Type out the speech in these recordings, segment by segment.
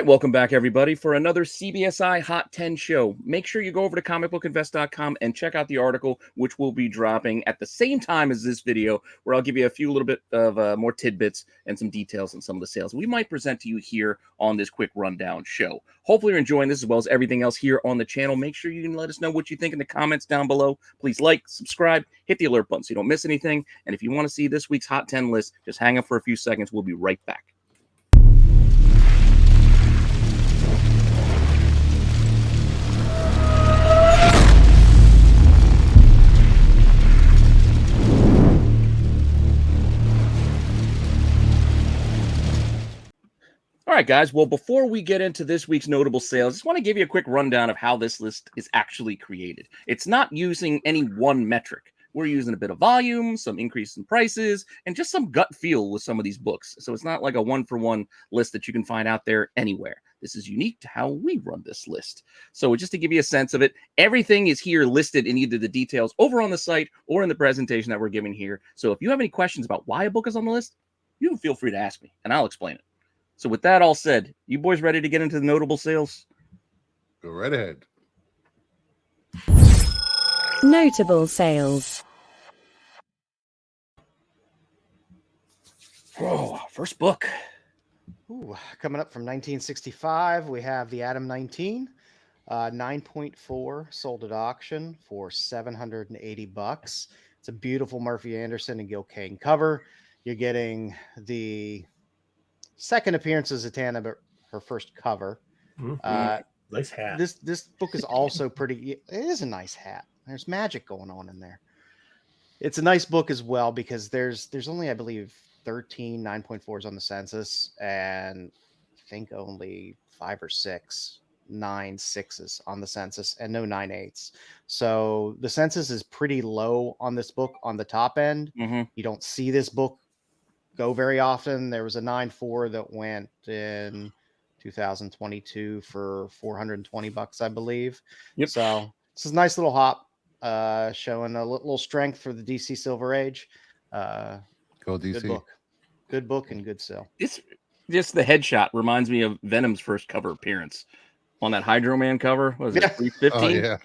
right, welcome back, everybody, for another CBSI Hot 10 show. Make sure you go over to comicbookinvest.com and check out the article, which will be dropping at the same time as this video, where I'll give you a few little bit of more tidbits and some details on some of the sales we might present to you here on this quick rundown show. Hopefully you're enjoying this as well as everything else here on the channel. Make sure you can let us know what you think in the comments down below. Please like, subscribe, hit the alert button so you don't miss anything. And if you want to see this week's Hot 10 list, just hang up for a few seconds. We'll be right back. All right, guys. Well, before we get into this week's notable sales, I just want to give you a quick rundown of how this list is actually created. It's not using any one metric. We're using a bit of volume, some increase in prices, and just some gut feel with some of these books. So it's not like a one-for-one list that you can find out there anywhere. This is unique to how we run this list. So just to give you a sense of it, everything is here listed in either the details over on the site or in the presentation that we're giving here. So if you have any questions about why a book is on the list, you can feel free to ask me, and I'll explain it. So with that all said, you boys ready to get into the notable sales? Go right ahead. Notable sales. Oh, first book. Ooh, coming up from 1965, we have The Atom 19, 9.4, sold at auction for $780. It's a beautiful Murphy Anderson and Gil Kane cover. You're getting the second appearance of Zatanna, but her first cover. Nice hat. This book is also pretty. It is a nice hat. There's magic going on in there. It's a nice book as well because there's only, I believe, 13 9.4s on the census, and I think only 5 or 6 9.6s on the census, and no 9.8s. So the census is pretty low on this book on the top end. You don't see this book go very often. There was a 9.4 that went in 2022 for $420, I believe. Yep. So this is a nice little hop, showing a little strength for the DC Silver Age. Go DC. Good book and good sell. It's just the headshot reminds me of Venom's first cover appearance on that Hydro Man cover. What was it, 315? Oh, yeah.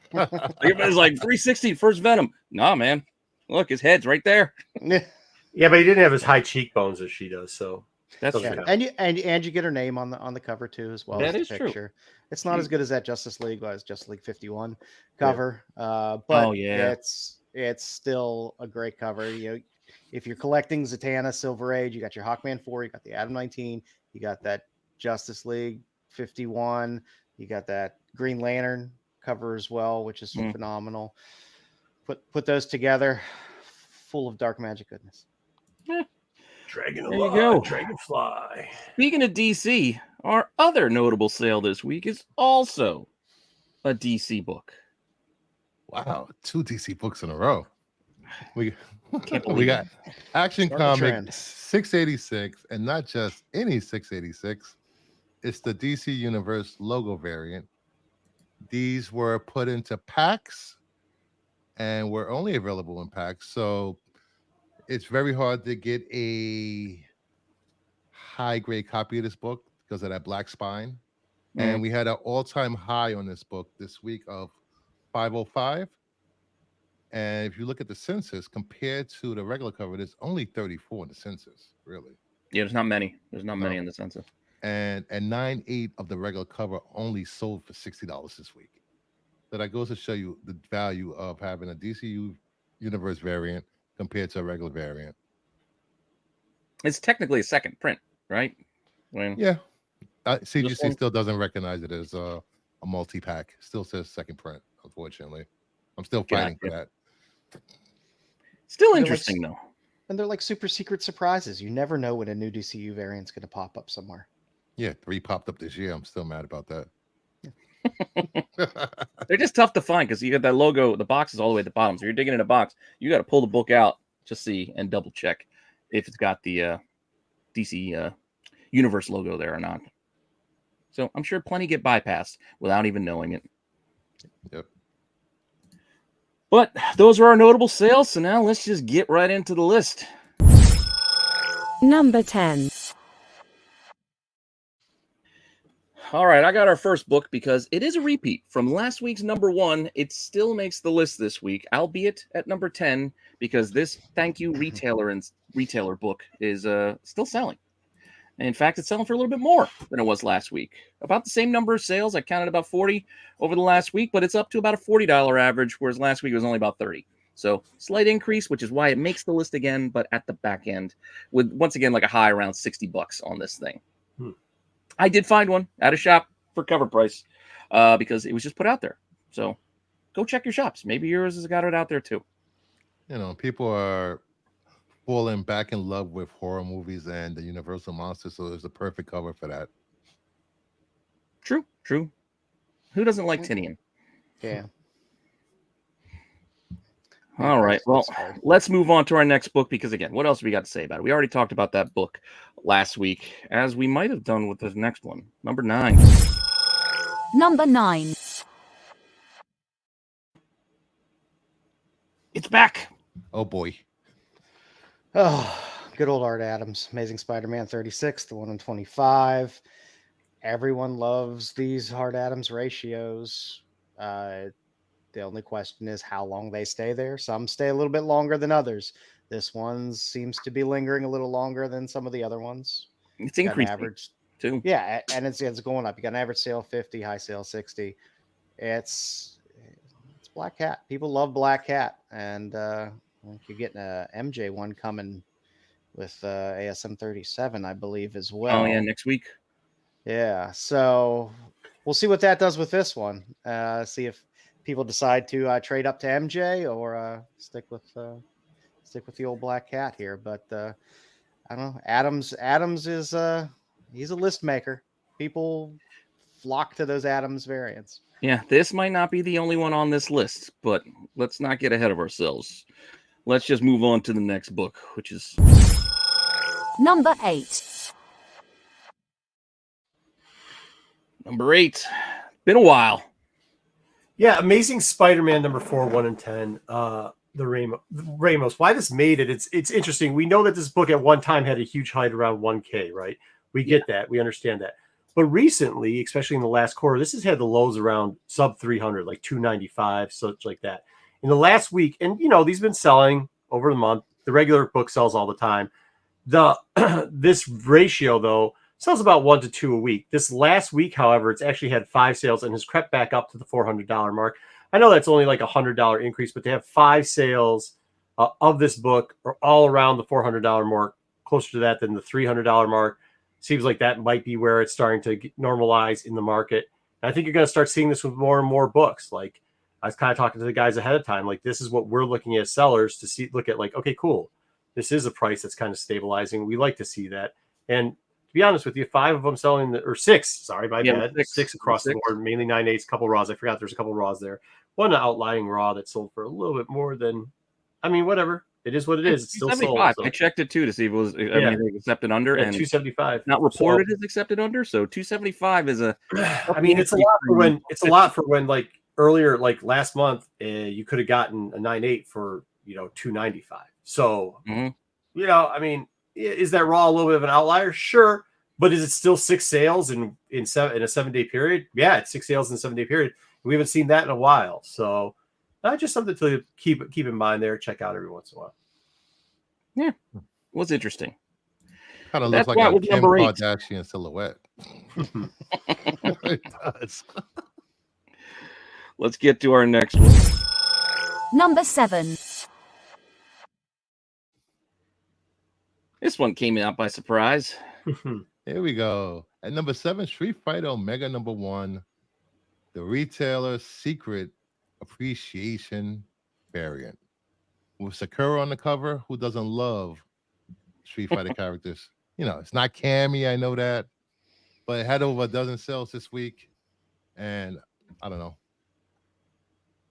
Everybody's like 360 first Venom. Nah, man. Look, his head's right there. Yeah, but he didn't have as high cheekbones as she does, so That's Yeah. true. And you get her name on the cover too, as well. That as is the true. picture. It's not as good as that Justice League 51 cover. But Oh, yeah. it's still a great cover. You know, if you're collecting Zatanna, Silver Age, you got your Hawkman 4, you got the Atom 19, you got that Justice League 51, you got that Green Lantern cover as well, which is phenomenal. Put those together, full of dark magic goodness. Dragon There you go. Dragonfly. Speaking of DC, our other notable sale this week is also a DC book. Wow, 2 DC books in a row. We Can't believe we got Action Starting the trend. Comics 686, and not just any 686. It's the DC Universe logo variant. These were put into packs and were only available in packs. So it's very hard to get a high grade copy of this book because of that black spine. And we had an all-time high on this book this week of 505. And if you look at the census compared to the regular cover, there's only 34 in the census, really. Yeah, there's not many. There's not many in the census. And 9.8 of the regular cover only sold for $60 this week. So that goes to show you the value of having a DC Universe variant compared to a regular variant. It's technically a second print, right? Yeah. CGC one- still doesn't recognize it as a multi-pack. Still says second print, unfortunately. I'm still fighting for that. Still They're like- interesting, though. And they're like super secret surprises. You never know when a new DCU variant's going to pop up somewhere. Yeah, 3 popped up this year. I'm still mad about that. They're just tough to find because you got that logo, the box is all the way at the bottom. So you're digging in a box, you got to pull the book out to see and double check if it's got the DC Universe logo there or not. So I'm sure plenty get bypassed without even knowing it. Yep. But those are our notable sales. So now let's just get right into the list. Number 10. All right, I got our first book because it is a repeat from last week's number 1. It still makes the list this week, albeit at number 10, because this Thank You Retailer book is still selling. And in fact, it's selling for a little bit more than it was last week. About the same number of sales. I counted about 40 over the last week, but it's up to about a $40 average, whereas last week it was only about 30. So slight increase, which is why it makes the list again, but at the back end with, once again, like a high around $60 on this thing. I did find one at a shop for cover price because it was just put out there. So go check your shops. Maybe yours has got it out there too. You know, people are falling back in love with horror movies and the Universal monsters, so there's a perfect cover for that. True. Who doesn't like Tinian? Yeah. All right. Well, let's move on to our next book because, again, what else have we got to say about it? We already talked about that book last week, as we might have done with the next one. Number 9. Number 9. It's back. Oh, boy. Oh, good old Art Adams. Amazing Spider-Man 36, the 1 in 25. Everyone loves these Art Adams ratios. The only question is how long they stay there. Some stay a little bit longer than others. This one seems to be lingering a little longer than some of the other ones. It's increasing average too. Yeah, and it's going up. You got an average sale 50, high sale 60. It's Black Cat. People love Black Cat, and you're getting a MJ one coming with ASM 37, I believe, as well. Oh yeah, next week. Yeah, so we'll see what that does with this one. See if people decide to trade up to MJ or stick with the old Black Cat here. But I don't know. Adams is he's a list maker. People flock to those Adams variants. Yeah, this might not be the only one on this list, but let's not get ahead of ourselves. Let's just move on to the next book, which is Number 8. Number 8. Been a while. Yeah, Amazing Spider-Man number 4, 1 in 10. The Ramos. Why this made it? It's interesting. We know that this book at one time had a huge height around 1K, right? We get that. We understand that. But recently, especially in the last quarter, this has had the lows around sub 300, like 295, such like that. In the last week, and these have been selling over the month. The regular book sells all the time. This ratio though sells about 1 to 2 a week. This last week, however, it's actually had 5 sales and has crept back up to the $400 mark. I know that's only like $100 increase, but to have 5 sales of this book are all around the $400 mark, closer to that than the $300 mark. Seems like that might be where it's starting to normalize in the market. And I think you're going to start seeing this with more and more books. Like I was kind of talking to the guys ahead of time. Like this is what we're looking at sellers to look at. Like, okay, cool. This is a price that's kind of stabilizing. We like to see that. And to be honest with you, 5 of them selling, or 6. Sorry, my bad. 6 across the board, mainly 9/8, couple raws. I forgot there's a couple raws there. One outlying raw that sold for a little bit more than. I mean, whatever. It is what it is. It's still sold. So. I checked it too to see if it was accepted under, and 275 not reported as accepted under. So 275 is a. I mean, it's a lot for when like earlier, like last month, you could have gotten a 9/8 for 295. So I mean, is that raw a little bit of an outlier? Sure, but is it still 6 sales in a 7-day period? Yeah, it's 6 sales in a 7-day period. We haven't seen that in a while, so. Just something to keep in mind there. Check out every once in a while. Yeah, it was interesting. Kind of looks like a Kim Kardashian silhouette. It does. Let's get to our next one. Number 7. This one came out by surprise. Here we go. At number 7, Street Fighter Omega number 1, the Retailer's Secret Appreciation variant with Sakura on the cover. Who doesn't love Street Fighter characters? It's not Cammy, I know that, but it had over a dozen sales this week, and I don't know.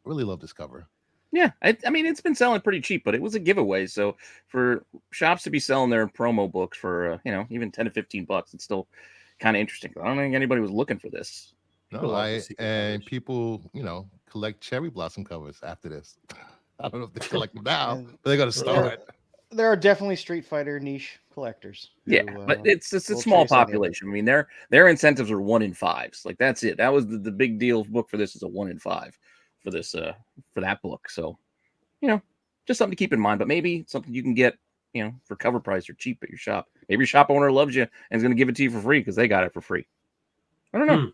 I really love this cover. Yeah, I mean it's been selling pretty cheap, but it was a giveaway. So for shops to be selling their promo books for even $10 to $15, it's still kind of interesting. I don't think anybody was looking for this. No, people, collect cherry blossom covers after this. I don't know if they collect them now, but they're gonna start. there are definitely Street Fighter niche collectors. Yeah, but it's a will small chase any of it. population. I mean, their incentives are 1 in 5s. Like that's it. That was the big deal book for this is a 1 in 5 for this for that book. So, just something to keep in mind. But maybe something you can get, for cover price or cheap at your shop. Maybe your shop owner loves you and is going to give it to you for free because they got it for free. I don't know.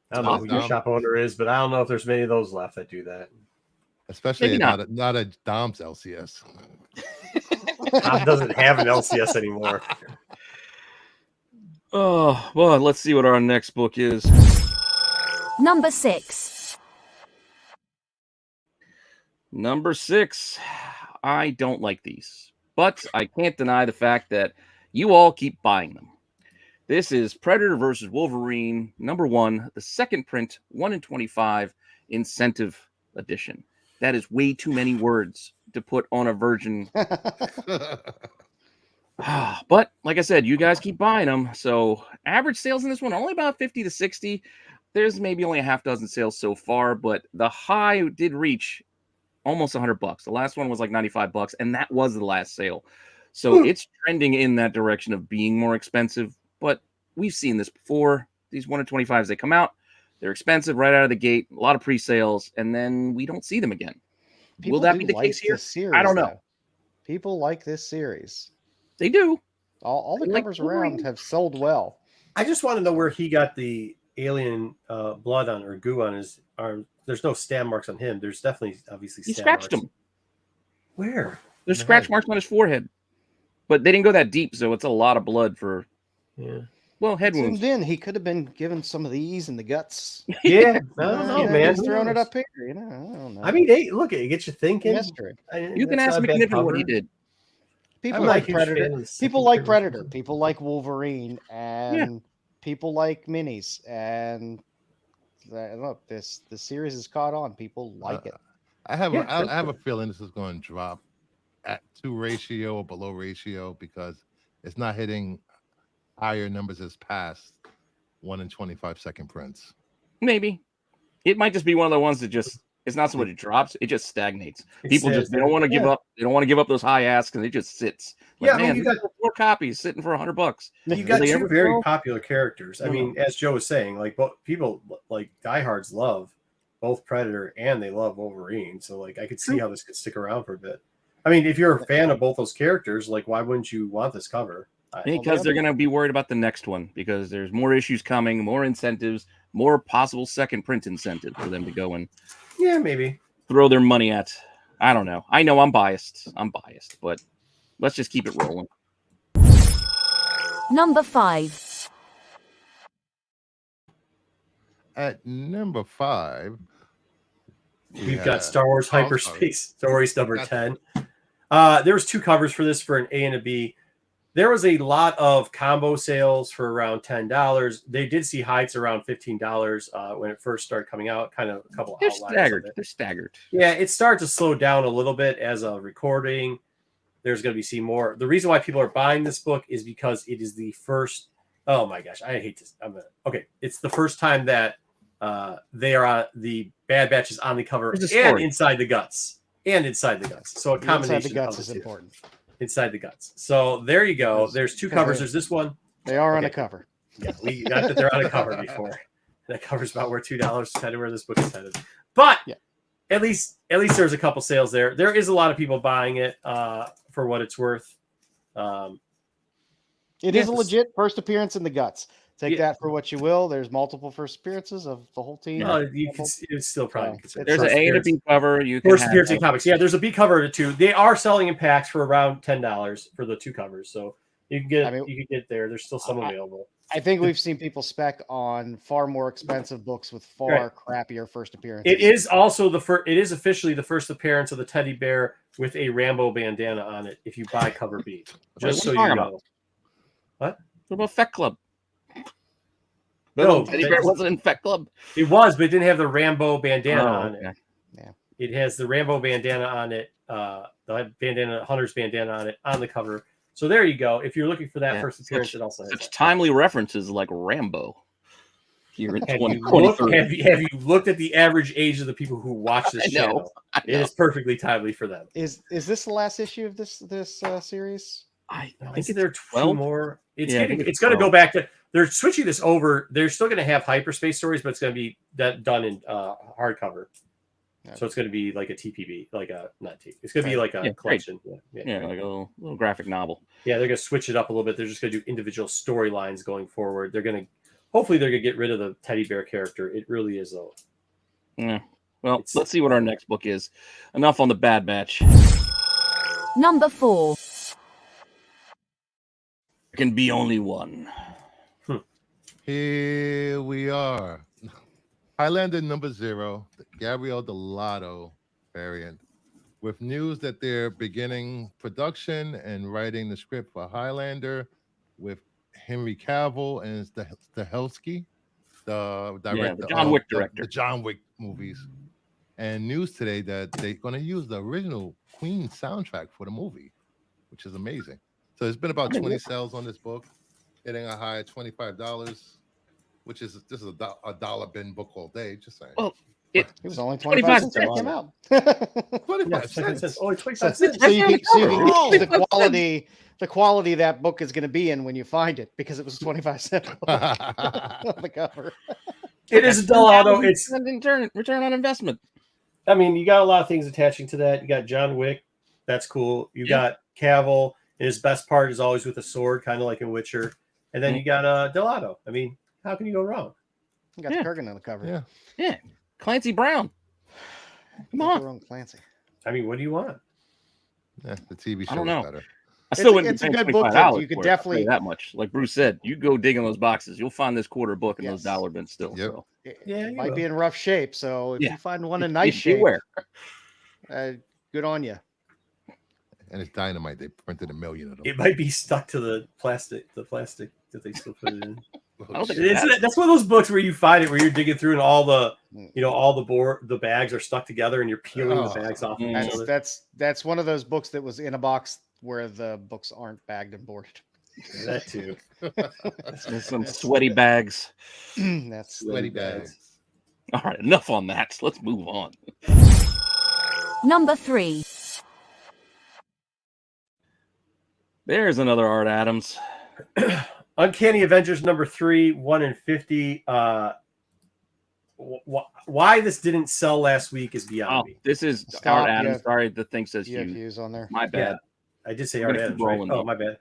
I don't know who your shop owner is, but I don't know if there's many of those left that do that. Especially not a Dom's LCS. Dom doesn't have an LCS anymore. Oh, well, let's see what our next book is. Number 6. Number 6. I don't like these, but I can't deny the fact that you all keep buying them. This is Predator versus Wolverine, number 1, the second print, 1 in 25, incentive edition. That is way too many words to put on a version. But like I said, you guys keep buying them. So average sales in this one, only about 50 to 60. There's maybe only a half dozen sales so far, but the high did reach almost $100. The last one was like $95, and that was the last sale. So it's trending in that direction of being more expensive. But we've seen this before. These 1 in 25s, they come out. They're expensive right out of the gate, a lot of pre-sales, and then we don't see them again. Will that be the case here? Series, I don't know. Though. People like this series. They do. All the They like covers Wolverine. around have sold well. I just want to know where he got the alien blood on or goo on his arm. There's no stab marks on him. There's definitely obviously He stab scratched marks. him. Where? There's scratch marks on his forehead, but they didn't go that deep, so it's a lot of blood for. Yeah. Well, head wounds. Zoomed in, he could have been given some of these in the guts. Yeah. I don't know, man. He's Who throwing it knows? up here. I don't know. I mean, hey, look, it gets you thinking. Mystery. You can ask McNiven what he did. People I'm not a like huge Predator. fan of the People second like Predator. Predator. People like Wolverine, and people like minis. And look, the series is caught on. People like it. I have a feeling this is going to drop at 2 ratio or below ratio because it's not hitting higher numbers as past 1 in 25 second prints. Maybe it might just be one of the ones that just it's not so much it drops, it just stagnates. People just they don't want to give up. They don't want to give up those high asks because it just sits. Like, Yeah, I mean, man, you you got 4 copies sitting for $100. You got Will they two ever very sell? popular characters. I mean, as Joe was saying, like people like diehards love both Predator and they love Wolverine. So like I could see how this could stick around for a bit. I mean, if you're a fan of both those characters, like why wouldn't you want this cover? Because they're going to be worried about the next one because there's more issues coming, more incentives, more possible second print incentives for them to go and maybe throw their money at. I don't know. I know I'm biased, but let's just keep it rolling. Number 5. At number 5, we've got Star Wars Hyperspace Stories number 10. There was 2 covers for this for an A and a B. There was a lot of combo sales for around $10. They did see heights around $15 when it first started coming out. Kind of a couple of outliers. They're staggered. Yeah, it started to slow down a little bit as a recording. There's going to be see more. The reason why people are buying this book is because it is the first. Oh my gosh, I hate this. It's the first time that they are on the Bad Batch is on the cover and inside the guts. So a combination. Inside the guts of is the two. important. Inside the guts. So there you go. There's 2 covers. There's this one. They are on a cover. Yeah, we got that they're on a cover before. That cover's about where $2 kind of where this book is headed. But at least there's a couple sales there. There is a lot of people buying it for what it's worth. It is a legit first appearance in the guts. Take that for what you will. There's multiple first appearances of the whole team. It's still probably considered. There's an A and a B cover. You can first appearance in comics. Yeah, there's a B cover to 2. They are selling in packs for around $10 for the 2 covers. So you can get you can get there. There's still some available. I think we've seen people spec on far more expensive books with far crappier first appearances. It is also the first. It is officially the first appearance of the teddy bear with a Rambo bandana on it. If you buy cover B, just so you know. What about Fett Club? No, teddy bear wasn't in Fett Club. It was, but it didn't have the Rambo bandana on it. Yeah, it has the Rambo bandana on it. The bandana, Hunter's bandana on it on the cover. So there you go. If you're looking for that first appearance, it also has such timely references like Rambo. here in Have you, 2023. have you looked at the average age of the people who watch this I know. channel? I It know. is perfectly timely for them. Is this the last issue of this series? I I think think it's there are 12. two more. It's Yeah, I getting. think It's it's going to go 12. back to. They're switching this over. They're still going to have hyperspace stories, but it's going to be that done in hardcover. So it's going to be like a TPB, like a not T. It's going to be like a Yeah, collection. Yeah, like a little graphic novel. Yeah, they're going to switch it up a little bit. They're just going to do individual storylines going forward. They're going to, hopefully, they're going to get rid of the teddy bear character. It really is though. Yeah. Well, It's- let's see what our next book is. Enough on the Bad Batch. Number 4. There can be only one. Here we are. Highlander number 0, the Gabriel Delato variant, with news that they're beginning production and writing the script for Highlander with Henry Cavill and Stahelski, the director, the John Wick director. the John Wick movies. And news today that they're going to use the original Queen soundtrack for the movie, which is amazing. So there's been about 20 sales on this book, hitting a high of $25. Which is this is a dollar bin book all day. Just saying. Well, It was only 25 25 cents when it came out. 25 cents. Oh, 25 So cents. you can Oh, gauge the quality that book is going to be in when you find it, because it was 25 cents on the cover. It is a Delato. It's. return on investment. I mean, you got a lot of things attaching to that. You got John Wick. That's cool. You got Cavill. And his best part is always with a sword, kind of like in Witcher. And then you got Delato. I mean, how can you go wrong? You got Kurgan on the cover. Yeah. Clancy Brown. Come Make on. your own Clancy. I mean, what do you want? Yeah, the TV show I don't is know. better. I still wouldn't it's a pay good book that $25 you could for it, I'll tell definitely- that much. Like Bruce said, you go dig in those boxes, you'll find this quarter book in those dollar bins still. Yep. So Yeah, It you might will. be in rough shape. So if Yeah. you find one in nice be shape, aware. good on you. And it's dynamite. They printed 1 million of them. It might be stuck to the plastic that they still put it in. I don't think That's one of those books where you find it, where you're digging through and all the, all the bags are stuck together and you're peeling the bags off. Of each other. That's one of those books that was in a box where the books aren't bagged and boarded. That too. There's some sweaty bags. That's Sweaty bags. All right, enough on that. Let's move on. Number 3. There's another Art Adams. Uncanny Avengers number 3, 1 in 50. Why this didn't sell last week is beyond me. This is Stop, Art Adams. yeah. Sorry, the thing says you have you. views on there. My bad. I did say We're Art gonna keep Adams, right? rolling, Oh, though. my bad.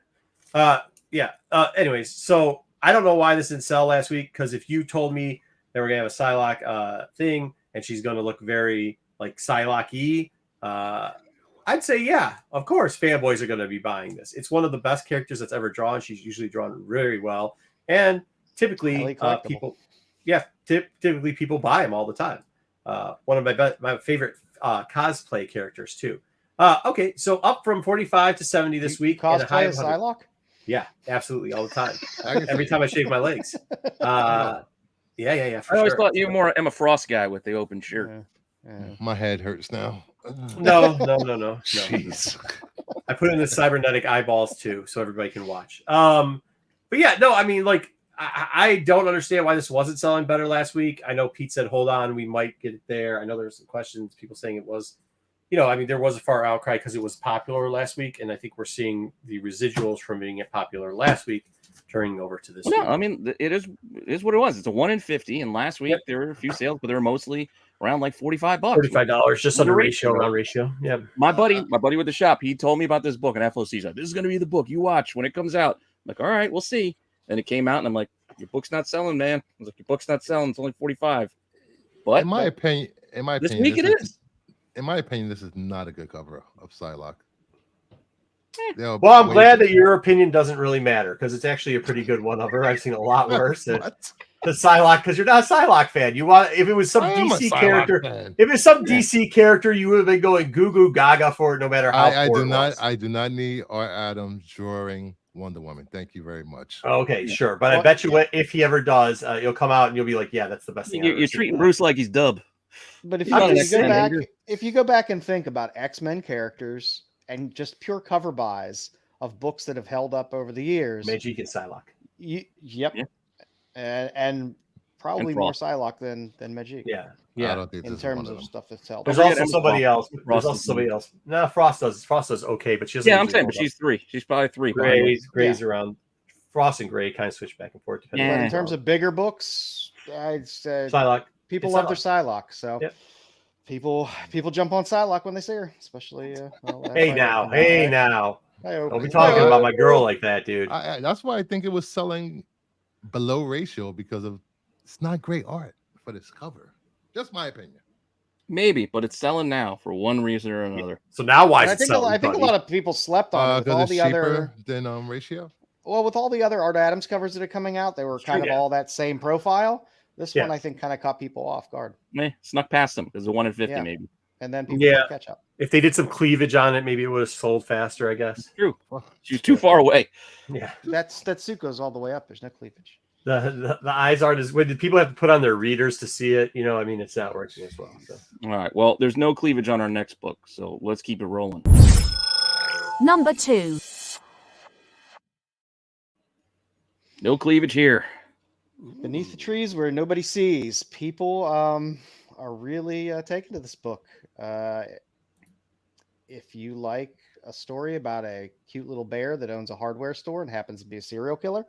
Anyways, so I don't know why this didn't sell last week, because if you told me that we're gonna have a Psylocke thing and she's gonna look very like Psylocke-y, I'd say yeah, of course fanboys are gonna be buying this. It's one of the best characters that's ever drawn. She's usually drawn very well, and typically Highly collectible. people, typically people buy them all the time. One of my favorite cosplay characters too. Okay, so up from 45 to 70 this week. and a high Cosplay of as 100. Psylocke? Yeah, absolutely, all the time. I can Every see time I shave my legs. Yeah. I For always sure. thought you were more Emma Frost guy with the open shirt. Yeah. my head hurts now. No. Jeez. I put in the cybernetic eyeballs too, so everybody can watch. But yeah, no, I mean, like, I don't understand why this wasn't selling better last week. I know Pete said, hold on, we might get it there. I know there's some questions, people saying it was, I mean, there was a far outcry because it was popular last week, and I think we're seeing the residuals from being popular last week turning over to this No, week. I mean it is what it was. It's a 1 in 50, and last week there were a few sales, but they were mostly around like $45. $45, just under round ratio. Yeah. My buddy with the shop, he told me about this book, and FOC's like, this is going to be the book you watch when it comes out. I'm like, all right, we'll see. And it came out, and I'm like, your book's not selling, man. I was like, your book's not selling. It's only 45. But In my opinion, this week it is. In my opinion, this is not a good cover of Psylocke. Well, I'm glad that your opinion doesn't really matter, because it's actually a pretty good one of her. I've seen a lot worse. What? The Psylocke, because you're not a Psylocke fan. You want, if it was some I am a DC Psylocke character, fan. if it's some DC character, you would have been going goo goo gaga for it, no matter how. I poor do it not. was. I do not need Art Adams drawing Wonder Woman. Thank you very much. Okay, sure, but I bet you if he ever does, you'll come out and you'll be like, yeah, that's the best thing. I've ever You're seen. treating Bruce like he's Dub. But if I'm you, just go saying, back, dude. if you go back and think about X-Men characters and just pure cover buys of books that have held up over the years, Magic and Psylocke. yep. Yeah. And probably And more Frost. Psylocke than Magic. Yeah, I yeah. don't think In this is one terms of of them. stuff that's held. There's Don't forget also Emma somebody Frost. else. There's Frost also is somebody neat. else. No, Frost does. Frost does okay, but she doesn't. Yeah, I'm usually saying, hold but up. she's 3. She's probably 3. behind her. Gray's around. Frost and Gray kind of switch back and forth depending. But on in the terms dog. of bigger books, I'd say Psylocke, people it's love their Psylocke. Psylocke. So Yep. people jump on Psylocke when they see her, especially. Well, Hey after I now, opened hey it. now. I Don't be opened talking it. about my girl like that, dude. That's why I think it was selling below ratio because of it's not great art for this cover. Just my opinion. Maybe, but it's selling now for one reason or another. So now why And is I it think selling? I think a lot of people slept on it with Because all it's the cheaper other. than ratio. Well, with all the other Art Adams covers that are coming out, they were kind of Yeah. all that same profile. This Yeah. one, I think, kind of caught people off guard. Snuck past them because the 1 in 50 Yeah. maybe. And then people Yeah. play catch up. If they did some cleavage on it, maybe it would have sold faster. I guess. True. She's too far away. Yeah. That suit goes all the way up. There's no cleavage. The eyes art is when people have to put on their readers to see it. You know, I mean, it's not working as well. So. All right. Well, there's no cleavage on our next book, so let's keep it rolling. Number 2. No cleavage here. Beneath the trees where nobody sees, people are really taken to this book. If you like a story about a cute little bear that owns a hardware store and happens to be a serial killer,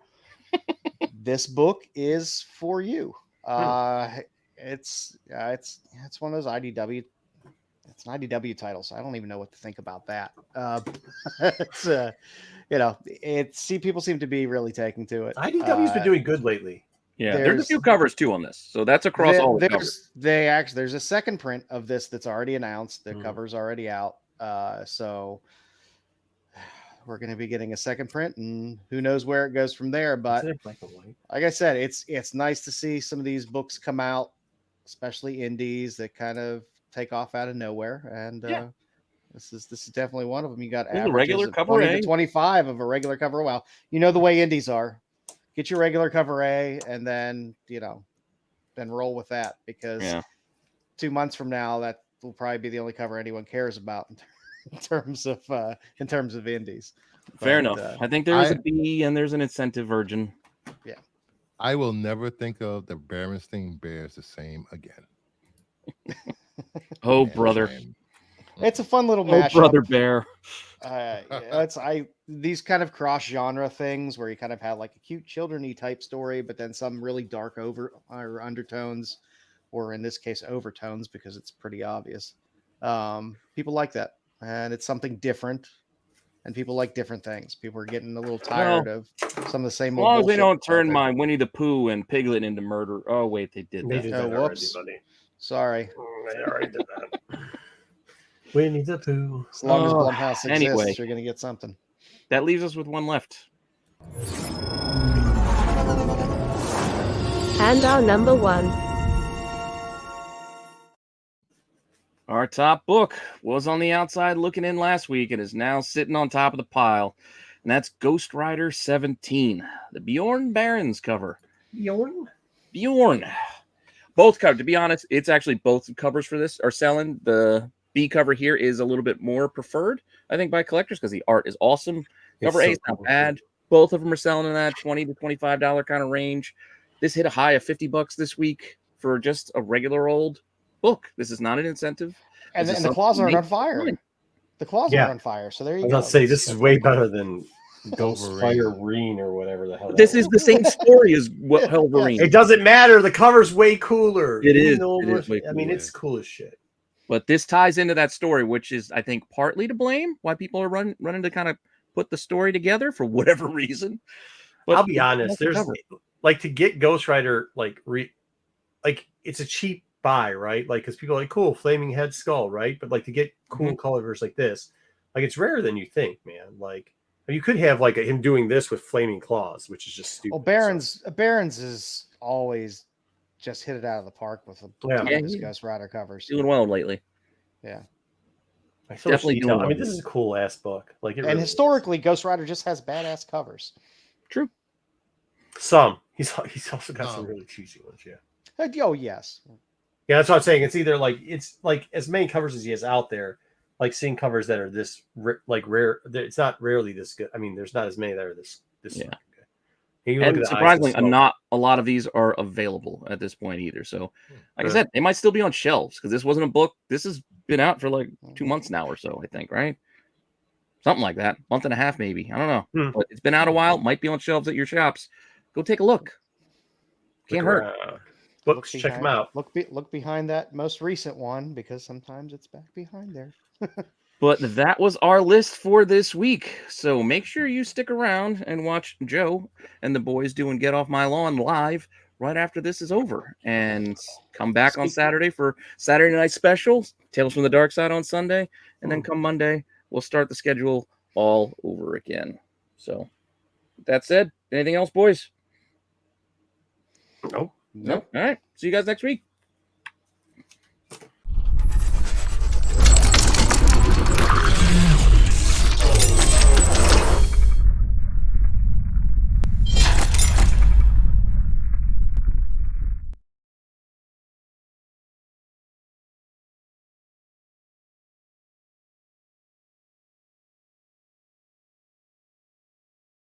this book is for you. It's one of those IDW. It's an IDW title, so I don't even know what to think about that. It's people seem to be really taking to it. IDW's been doing good lately. Yeah, there's a There's- few covers too on this, so that's across all the covers. There's a second print of this that's already announced. The Mhm. cover's already out. So we're going to be getting a second print, and who knows where it goes from there. But Isn't it black and white? like I said, it's nice to see some of these books come out, especially indies that kind of take off out of nowhere. And Yeah. this is definitely one of them. You got Ooh, the averages regular of cover 20 A. to 25 of a regular cover. Well, you know the way indies are. Get your regular cover A, and then then roll with that, because Yeah. 2 months from now, that will probably be the only cover anyone cares about in terms of indies. Fair But, enough. I think there is I- a B and there's an incentive virgin. I will never think of the Berenstain Bears the same again. Oh, Man, brother. shame. It's a fun little Oh, mashup. brother bear. These kind of cross genre things where you kind of have like a cute children-y type story, but then some really dark undertones, or in this case overtones, because it's pretty obvious. People like that, and it's something different, and people like different things. People are getting a little tired of some of the same As old long as they bullshit don't that's out turn there. my Winnie the Pooh and Piglet into murder. Oh, wait, they did They that. did Oh, that already, whoops. buddy. Sorry. They already did that. Winnie the Pooh. As long as Oh, Blumhouse exists, anyway. you're going to get something. That leaves us with one left. And our number 1. Our top book was on the outside looking in last week and is now sitting on top of the pile. And that's Ghost Rider 17, the Bjorn Barons cover. Bjorn. Both covers. To be honest, it's actually both covers for this are selling. The B cover here is a little bit more preferred, I think, by collectors because the art is awesome. Cover A is not bad. Both of them are selling in that $20 to $25 kind of range. This hit a high of $50 this week for just a regular old book. This is not an incentive. And, This is and the claws something aren't on make fire. money. The claws Yeah. aren't on fire. So there I you was go. about to say this is way better than Ghost Wolverine. Firerine or whatever the hell. This that is the same story as what Wolverine. It doesn't matter. The cover's way cooler. It Even is. though It is way I mean, cooler. it's cool as shit. But this ties into that story, which is, I think, partly to blame why people are running to kind of put the story together for whatever reason. But I'll be honest. There's cover. like to get Ghost Rider like it's a cheap buy, right? Like because people are like cool flaming head skull, right? But like to get cool colors like this, like it's rarer than you think, man. Like you could have like him doing this with flaming claws, which is just stupid. Well, Barons is always just hit it out of the park with a ton Yeah, of his he- Ghost Rider covers. doing well lately. Yeah. Like, so much definitely detail. doing I mean, well. this is a cool ass book. Like, it And really historically, Ghost Rider just has badass covers. True. is. Some he's also got some Some. really cheesy ones. Yeah, Oh yes, yeah. That's what I'm saying. It's either like it's like as many covers as he has out there. Like seeing covers that are this like rare. It's not rarely this good. I mean, there's not as many that are this. Yeah. good. You look at And the eyes surprisingly, of smoke. not a lot of these are available at this point either. So, like I Good. said, it might still be on shelves because this wasn't a book. This has been out for like 2 months now or so, I think, right? Something like that, month and a half maybe. I don't know, Hmm. but it's been out a while. Might be on shelves at your shops. Go take a look. Can't Look hurt. around. Books, check them out. Look behind that most recent one because sometimes it's back behind there. But that was our list for this week. So make sure you stick around and watch Joe and the boys doing Get Off My Lawn live right after this is over. And come back on Saturday for Saturday Night Special, Tales from the Dark Side on Sunday. And then come Monday, we'll start the schedule all over again. So that said, anything else, boys? Nope. No? All right. See you guys next week.